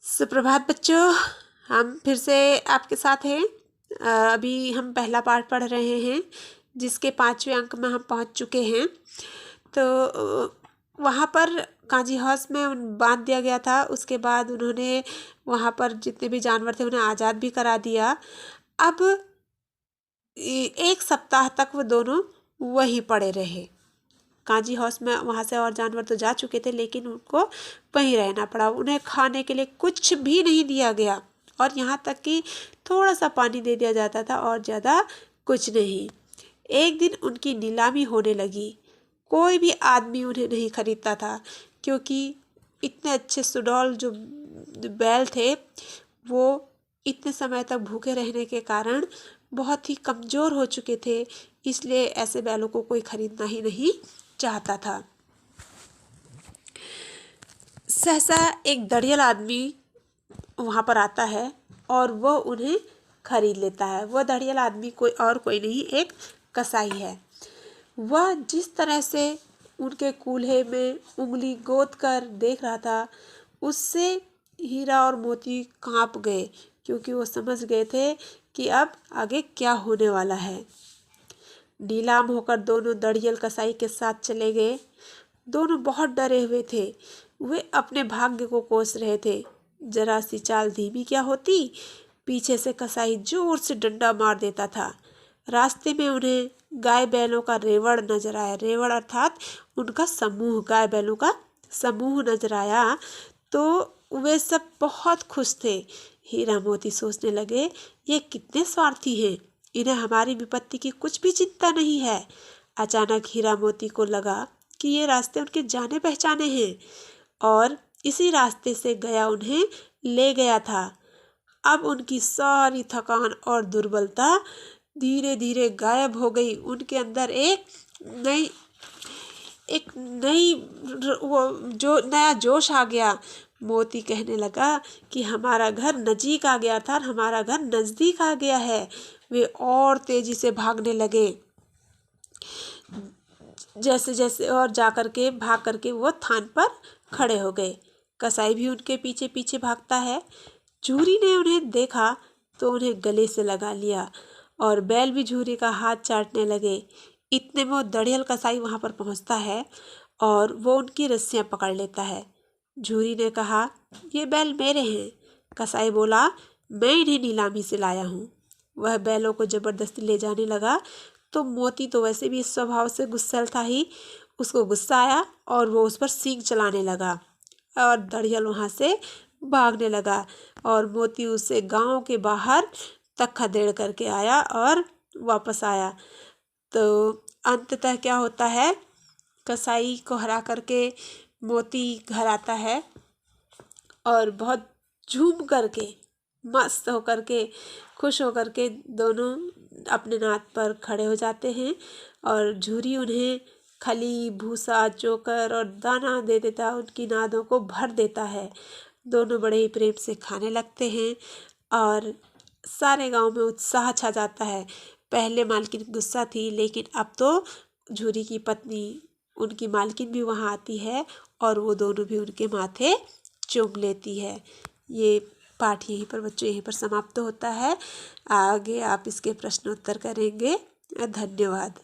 सुप्रभात बच्चों, हम फिर से आपके साथ हैं। अभी हम पहला पाठ पढ़ रहे हैं जिसके 5वें अंक में हम पहुंच चुके हैं। तो वहाँ पर काजी हाउस में बांध दिया गया था। उसके बाद उन्होंने वहाँ पर जितने भी जानवर थे उन्हें आज़ाद भी करा दिया। अब एक सप्ताह तक वो दोनों वहीं पड़े रहे। काजी हाउस में वहाँ से और जानवर तो जा चुके थे, लेकिन उनको वहीं रहना पड़ा। उन्हें खाने के लिए कुछ भी नहीं दिया गया और यहाँ तक कि थोड़ा सा पानी दे दिया जाता था और ज़्यादा कुछ नहीं। एक दिन उनकी नीलामी होने लगी। कोई भी आदमी उन्हें नहीं खरीदता था, क्योंकि इतने अच्छे सुडौल जो बैल थे वो इतने समय तक भूखे रहने के कारण बहुत ही कमज़ोर हो चुके थे। इसलिए ऐसे बैलों को कोई खरीदना ही नहीं चाहता था। सहसा एक दड़ियल आदमी वहाँ पर आता है और वह उन्हें खरीद लेता है। वह दड़ियल आदमी कोई नहीं, एक कसाई है। वह जिस तरह से उनके कूल्हे में उंगली गोद कर देख रहा था, उससे हीरा और मोती कांप गए, क्योंकि वो समझ गए थे कि अब आगे क्या होने वाला है। नीलाम होकर दोनों दड़ियल कसाई के साथ चले गए। दोनों बहुत डरे हुए थे। वे अपने भाग्य को कोस रहे थे। जरा सी चाल धीमी क्या होती, पीछे से कसाई जोर से डंडा मार देता था। रास्ते में उन्हें गाय बैलों का रेवड़ नजर आया। रेवड़ अर्थात उनका समूह, गाय बैलों का समूह नजर आया तो वे सब बहुत खुश थे। हीरा मोती सोचने लगे, ये कितने स्वार्थी हैं, इन्हें हमारी विपत्ति की कुछ भी चिंता नहीं है। अचानक हीरा मोती को लगा कि ये रास्ते उनके जाने पहचाने हैं और इसी रास्ते से गया उन्हें ले गया था। अब उनकी सारी थकान और दुर्बलता धीरे धीरे गायब हो गई। उनके अंदर एक नई वो जो नया जोश आ गया। मोती कहने लगा कि हमारा घर नजीक आ गया था, हमारा घर नज़दीक आ गया है। वे और तेजी से भागने लगे। जैसे जैसे और भाग करके वो थान पर खड़े हो गए। कसाई भी उनके पीछे पीछे भागता है। झूरी ने उन्हें देखा तो उन्हें गले से लगा लिया और बैल भी झूरी का हाथ चाटने लगे। इतने में वो दड़ियल कसाई वहाँ पर पहुँचता है और वो उनकी रस्सियाँ पकड़ लेता है। झूरी ने कहा, ये बैल मेरे हैं। कसाई बोला, मैं इन्हें नीलामी से लाया हूँ। वह बैलों को जबरदस्ती ले जाने लगा तो मोती तो वैसे भी इस स्वभाव से गुस्सैल था ही। उसको गुस्सा आया और वो उस पर सींग चलाने लगा और दड़ियल वहाँ से भागने लगा और मोती उसे गांव के बाहर तक खदेड़ करके आया और वापस आया। तो अंततः क्या होता है, कसाई को हरा करके मोती घर आता है और बहुत झूम करके, मस्त होकर के, खुश होकर के दोनों अपने नाद पर खड़े हो जाते हैं और झूरी उन्हें खली, भूसा, चोकर और दाना दे देता, उनकी नादों को भर देता है। दोनों बड़े ही प्रेम से खाने लगते हैं और सारे गांव में उत्साह छा जाता है। पहले मालकिन गुस्सा थी, लेकिन अब तो झूरी की पत्नी, उनकी मालकिन भी वहाँ आती है और वो दोनों भी उनके माथे चूम लेती है। ये पाठ यहीं पर बच्चों यहीं पर समाप्त होता है। आगे आप इसके प्रश्न उत्तर करेंगे। धन्यवाद।